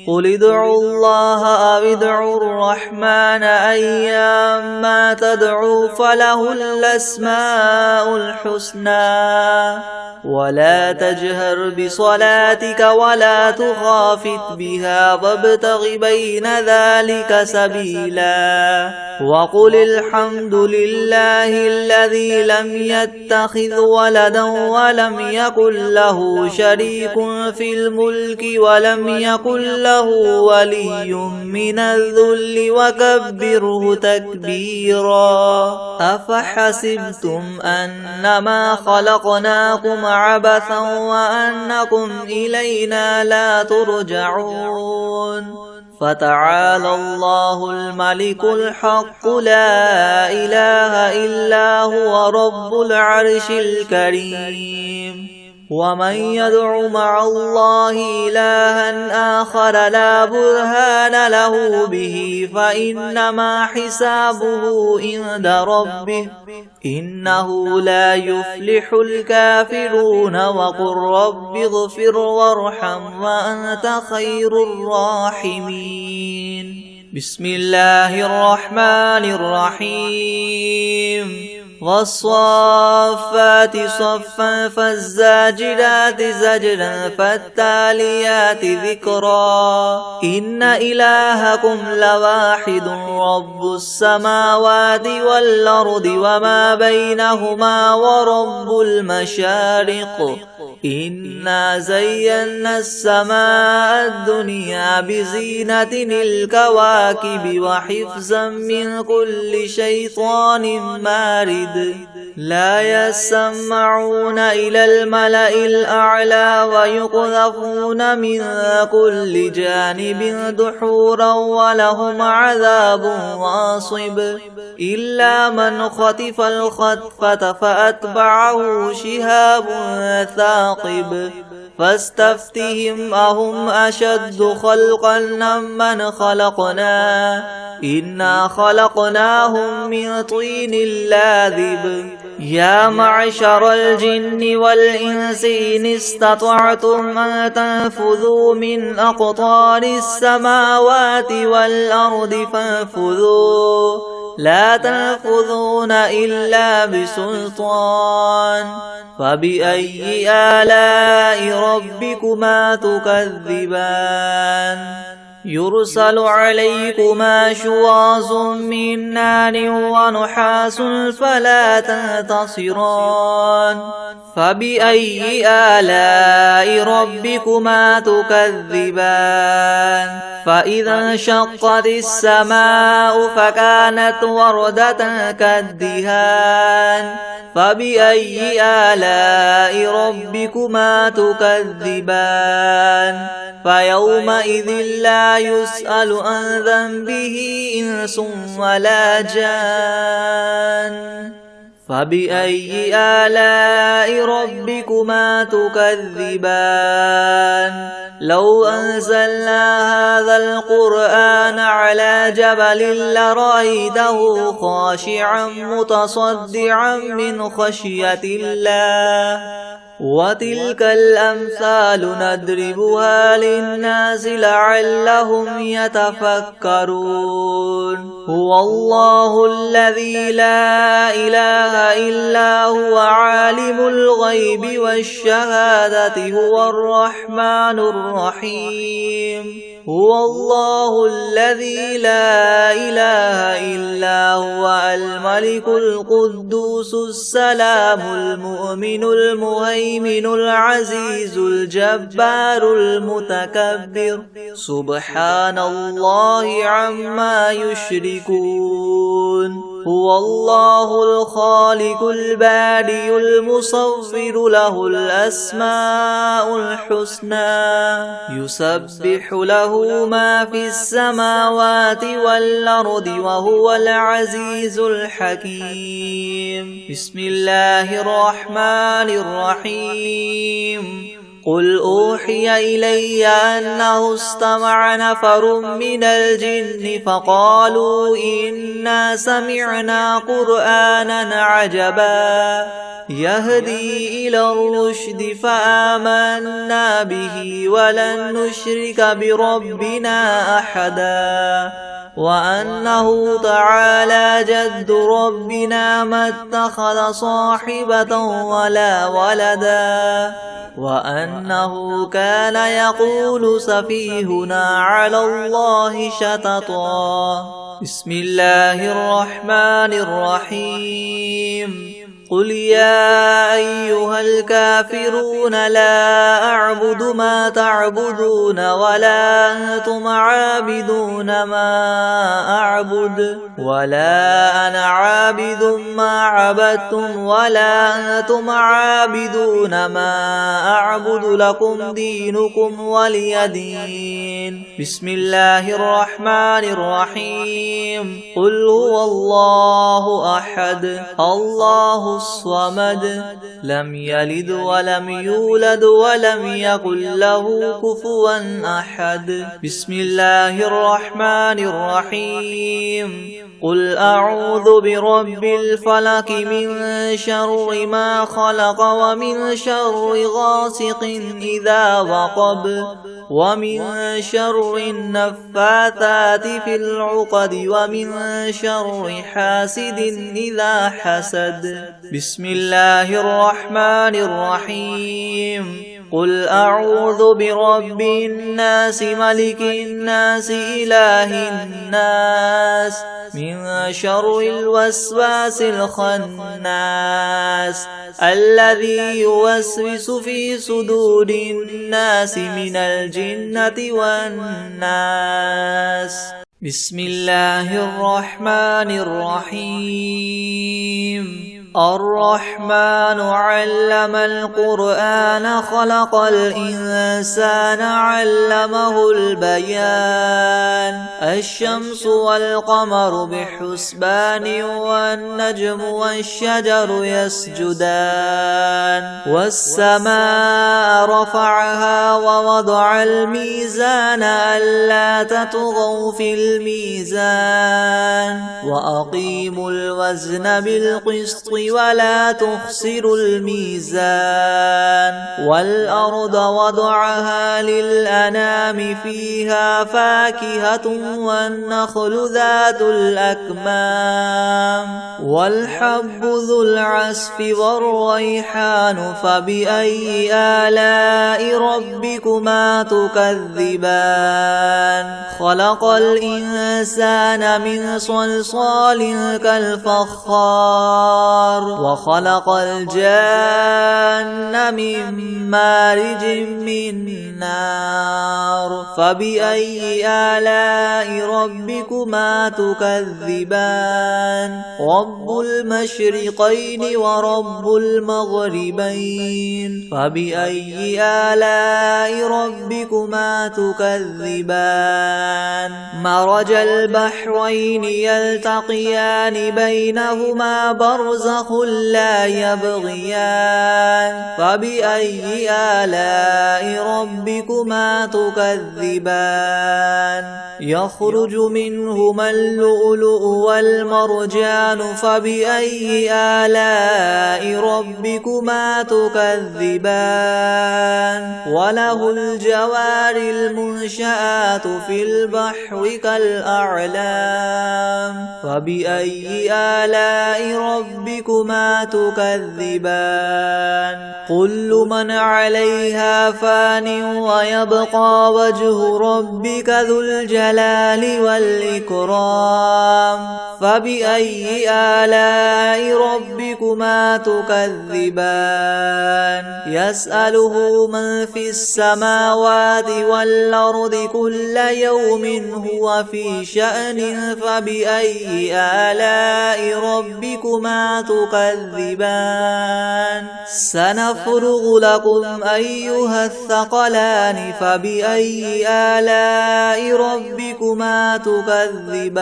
قل ادعوا الله أو ادعوا الرحمن أيما تدعوا فله الأسماء الحسنى ولا تجهر بصلاتك ولا تخافت بها وابتغ بين ذلك سبيلا وقل الحمد لله الذي لم يتخذ ولدا ولم يكن له شريك في الملك ولم يكن له ولي من الذل وكبره تكبيرا أفحسبتم أنما خلقناكم عبثا وأنكم إلينا لا ترجعون فتعالى الله الملك الحق لا إله إلا هو رب العرش الكريم ومن يدع مع الله إلها آخر لا برهان له به فإنما حسابه عند ربه إنه لا يفلح الكافرون وقل رب اغفر وارحم وأنت خير الراحمين بسم الله الرحمن الرحيم والصافات صفا فالزاجرات زجرا فالتاليات ذكرا إن إلهكم لواحد رب السماوات والأرض وما بينهما ورب المشارق إنا زينا السماء الدنيا بزينة الكواكب وحفظا من كل شيطان مارد لا يسمعون إلى الملأ الأعلى ويقذفون من كل جانب دحورا ولهم عذاب واصب إلا من خطف الخطفة فأتبعه شهاب ثاقب فاستفتهم أهم أشد خلقا ممن خلقنا إنا خلقناهم من طين لاذب يا معشر الجن والإنس إن استطعتم أن تنفذوا من أقطار السماوات والأرض فانفذوا لا تنفذون إلا بسلطان فبأي آلاء ربكما تكذبان يرسل عليكما شواظ من نار ونحاس فلا تنتصران فبأي آلاء ربكما تكذبان فإذا انشقت السماء فكانت وردة كالدهان فبأي آلاء ربكما تكذبان فيومئذ لا يسأل عن ذنبه إنس ولا جان فبأي آلاء ربكما تكذبان لو أنزلنا هذا القرآن على جبل لرأيته خاشعا متصدعا من خشية الله وتلك الأمثال نضربها للناس لعلهم يتفكرون هو الله الذي لا إله إلا هو عالم الغيب والشهادة هو الرحمن الرحيم هو الله الذي لا إله إلا هو الملك القدوس السلام المؤمن المهيمن العزيز الجبار المتكبر سبحان الله عما يشركون هو الله الخالق البارئ المصور له الأسماء الحسنى يسبح له ما في السماوات والأرض وهو العزيز الحكيم بسم الله الرحمن الرحيم قل أوحي إلي أنه استمع نفر من الجن فقالوا إنا سمعنا قرآنا عجبا يهدي إلى الرشد فآمنا به ولن نشرك بربنا أحدا وأنه تعالى جد ربنا ما اتخذ صاحبة ولا ولدا وأنه كان يقول سفيهنا على الله شططا بسم الله الرحمن الرحيم قل يا أيها الكافرون لا أعبد ما تعبدون ولا أنتم عابدون ما أعبد ولا أنا عابد ما عبدتم ولا أنتم عابدون ما أعبد لكم دينكم ولي دين بسم الله الرحمن الرحيم قل هو الله أحد الله الصمد لم يلد ولم يولد ولم يكن له كفوا أحد بسم الله الرحمن الرحيم قل أعوذ برب الفلق من شر ما خلق ومن شر غاسق إذا وقب ومن شر النفاثات في العقد ومن شر حاسد إذا حسد بسم الله الرحمن الرحيم قل أعوذ برب الناس ملك الناس إله الناس من شر الوسواس الخناس الذي يوسوس في صدور الناس من الجنة والناس بسم الله الرحمن الرحيم الرحمن علم القرآن خلق الإنسان علمه البيان الشمس والقمر بحسبان والنجم والشجر يسجدان والسماء رفعها ووضع الميزان ألا تطغوا في الميزان وأقيموا الوزن بالقسط ولا تخسروا الميزان والأرض وضعها للأنام فيها فاكهة والنخل ذات الأكمام والحب ذو العصف والريحان فبأي آلاء ربكما تكذبان خلق الإنسان من صلصال كالفخار وخلق الجان من مارج من نار فبأي آلاء ربكما تكذبان رب المشرقين ورب المغربين فبأي آلاء ربكما تكذبان مرج البحرين يلتقيان بينهما برزخ لا يبغيان فبأي آلاء ربكما تكذبان يخرج منهما اللؤلؤ والمرجان فبأي آلاء ربكما تكذبان وله الجوار المنشآت في البحر كالأعلام فبأي آلاء ربكما تكذبان كل من عليها فان ويبقى وجه ربك ذو الجلال والإكرام فبأي آلاء ربكما تكذبان يسأله من في السماوات والأرض كل يوم هو في شأن فبأي آلاء ربكما تكذبان سنفرغ لكم أيها الثقلان فبأي آلاء ربكما تكذبان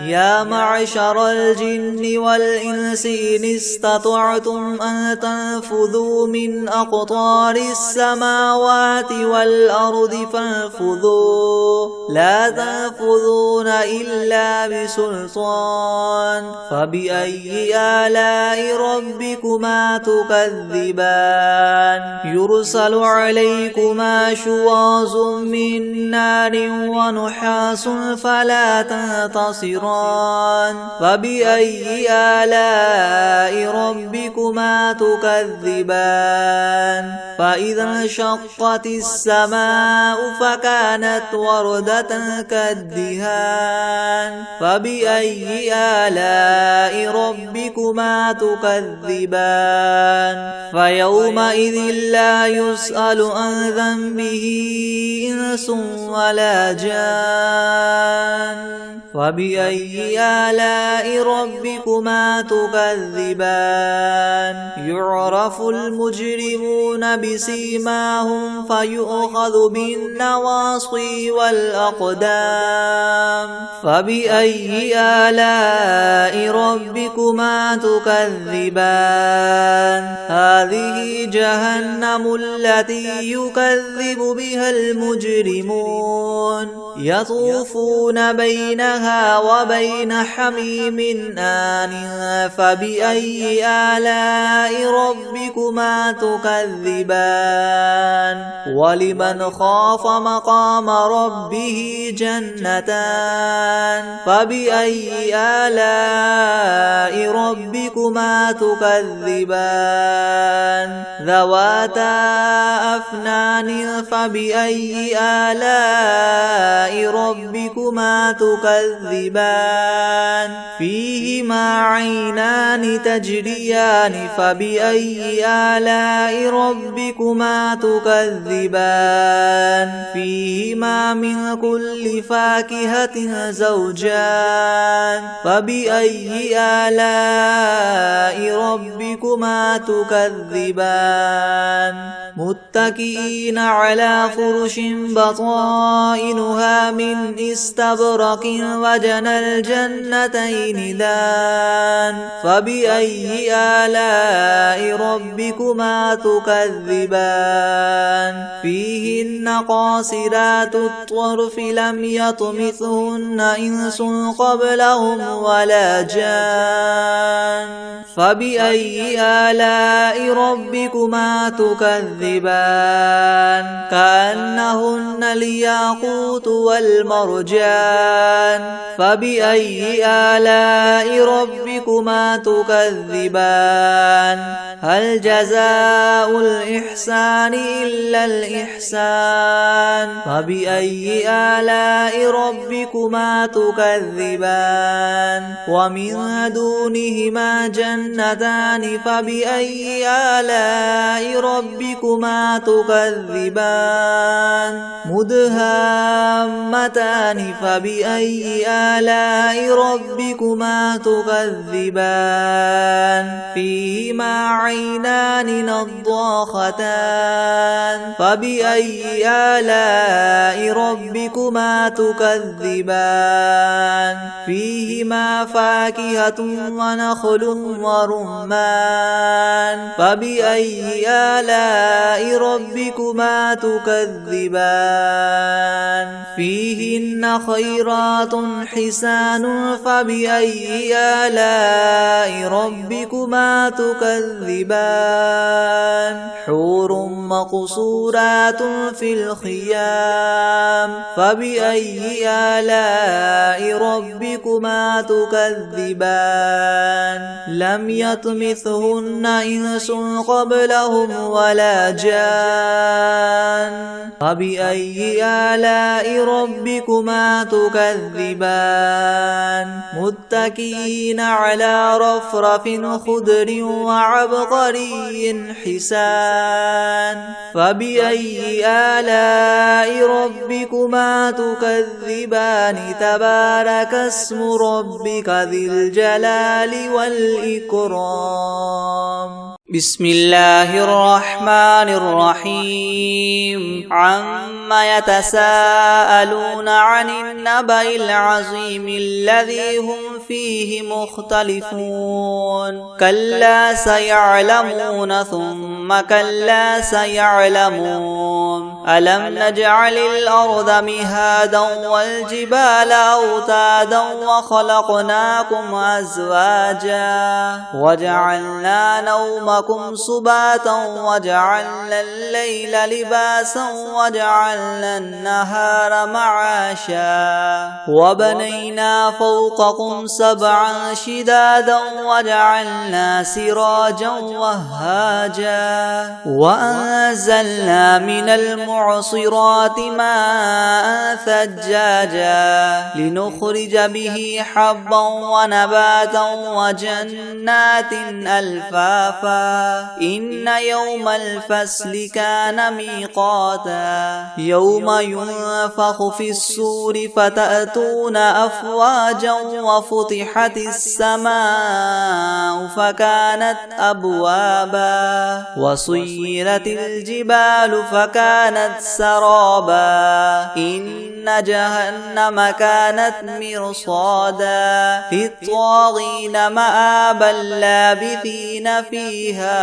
يا معشر الجن والإنس إن استطعتم أن تنفذوا من أقطار السماوات والأرض فانفذوا لا تنفذون إلا بسلطان فبأي آلاء ربكما تكذبان يرسل عليكما شواظ من نار ونحاس فلا تنتصران فبأي آلاء ربكما تكذبان فإذا انشقت السماء فكانت وردة كالدهان فبأي آلاء ربكما تكذبان فيومئذ لا يسأل عن ذنبه إنس ولا جان فبأي آلاء ربكما تكذبان يعرف المجرمون بسيماهم فيؤخذ بالنواصي والأقدام فبأي آلاء ربكما تكذبان هذه جهنم التي يكذب بها المجرمون يطوفون بينها وبين حميم آن فبأي آلاء ربكما تكذبان ولمن خاف مقام ربه جنتان فبأي آلاء ربكما تكذبان ذواتا أفنان فبأي آلاء ربكما تكذبان فيهما عينان تجريان الزوجان فبأي آلاء ربكما تكذبان فيهما من كل فاكهة زوجان فبأي آلاء ربكما تكذبان متكئين على فرش بطائنها من استبرق وجنى الجنتين دان فبأي آلاء ربكما تكذبان فيهن قاصرات الطرف لم يطمثهن إنس قبلهم ولا جان فبأي آلاء ربكما تكذبان كأنهن الياقوت والمرجان فبأي آلاء ربكما تكذبان هل جزاء الإحسان إلا الإحسان فبأي آلاء ربكما تكذبان ومن دونهما جنتان فبأي آلاء ربكما تكذبان مدهامتان فبأي آلاء ربكما تكذبان فيهما عينان نضاختان فبأي آلاء ربكما تكذبان فيهما فاكهة ونخل ورمان فبأي آلاء ربكما تكذبان فيهن خيرات حسان فبأي آلاء ربكما تكذبان حور مقصورات في الخيام فبأي آلاء ربكما تكذبان لم يطمثهن إنس قبلهم ولا جان فبأي آلاء ربكما تكذبان متكئين على رفرف خضر وعبقري حسان فبأي آلاء ربكما تكذبان تبارك اسم ربك ذي الجلال والإكرام بسم الله الرحمن الرحيم عما يتساءلون عن النبأ العظيم الذي هم فيه مختلفون كلا سيعلمون ثم كلا سيعلمون ألم نجعل الأرض مهادا والجبال أوتادا وخلقناكم أزواجا وجعلنا نومكم سباتا وجعلنا الليل لباسا وجعلنا النهار معاشا وبنينا فوقكم سبعا شدادا وجعلنا سراجا وهاجا وأنزلنا من المعصرات ماء ثجاجا لنخرج به حبا ونباتا وجنات ألفافا إن يوم الفصل كان ميقاتا يوم ينفخ في الصور فتأتون أفواجا وفتحت السماء فكانت أبوابا وسيرت الجبال فكانت سرابا إن جهنم كانت مرصادا للطاغين مآبا لابثين فيها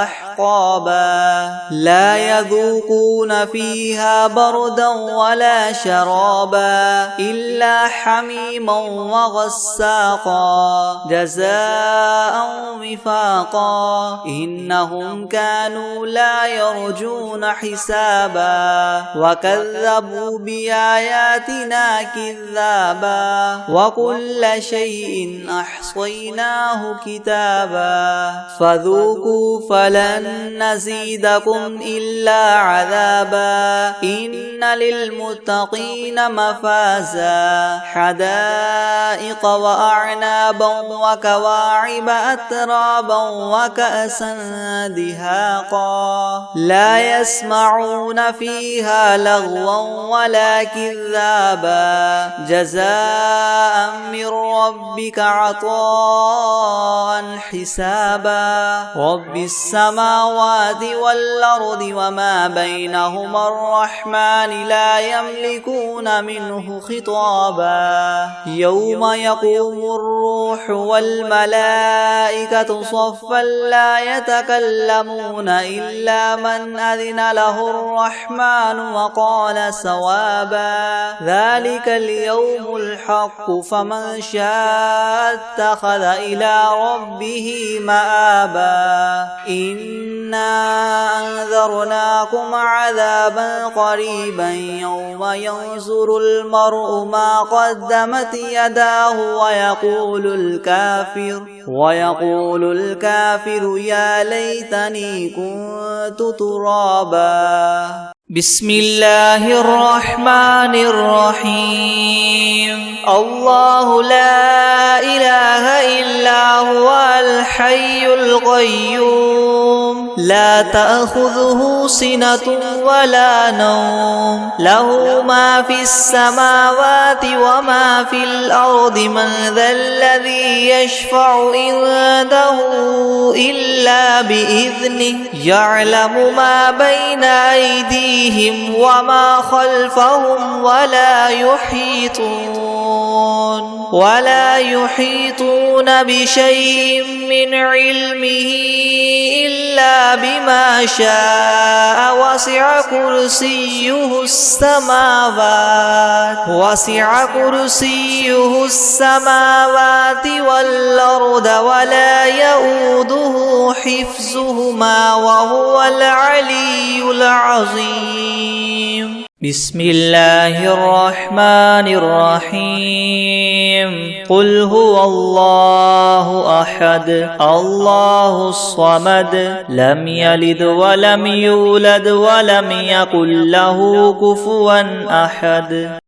أحقابا لا يذوقون فيها بردا ولا شرابا إلا حميما وغساقا جزاء وفاقا إنهم كانوا لا يرجون حسابا حسابا وكذبوا بآياتنا كذابا وكل شيء أحصيناه كتابا فذوقوا فلن نزيدكم إلا عذابا إن للمتقين مفازا حدائق وأعنابا وكواعب أترابا وكأسا دهاقا لا يسمعون فيها لغوا ولا كذابا جزاء من ربك عطاء حسابا رب السماوات والأرض وما بينهما الرحمن لا يملكون منه خطابا يوم يقوم الروح والملائكة صفا لا يتكلمون إلا من أذن له الرحمن وقال صوابا ذلك اليوم الحق فمن شاء اتخذ إلى ربه مآبا إنا أنذرناكم عذابا قريبا يوم ينظر المرء ما قدمت يداه ويقول الكافر يا ليتني كنت ترابا بسم الله الرحمن الرحيم الله لا إله إلا هو الحي القيوم لا تأخذه سنة ولا نوم له ما في السماوات وما في الأرض من ذا الذي يشفع عنده إلا بإذنه يعلم ما بين أيديهم وما خلفهم ولا يحيطون بشيء من علمه إلا بما شاء وسع كرسيه السماوات والأرض ولا يؤوده حفظهما وهو العلي العظيم بسم الله الرحمن الرحيم قل هو الله أحد الله الصمد لم يلد ولم يولد ولم يكن له كفوا أحد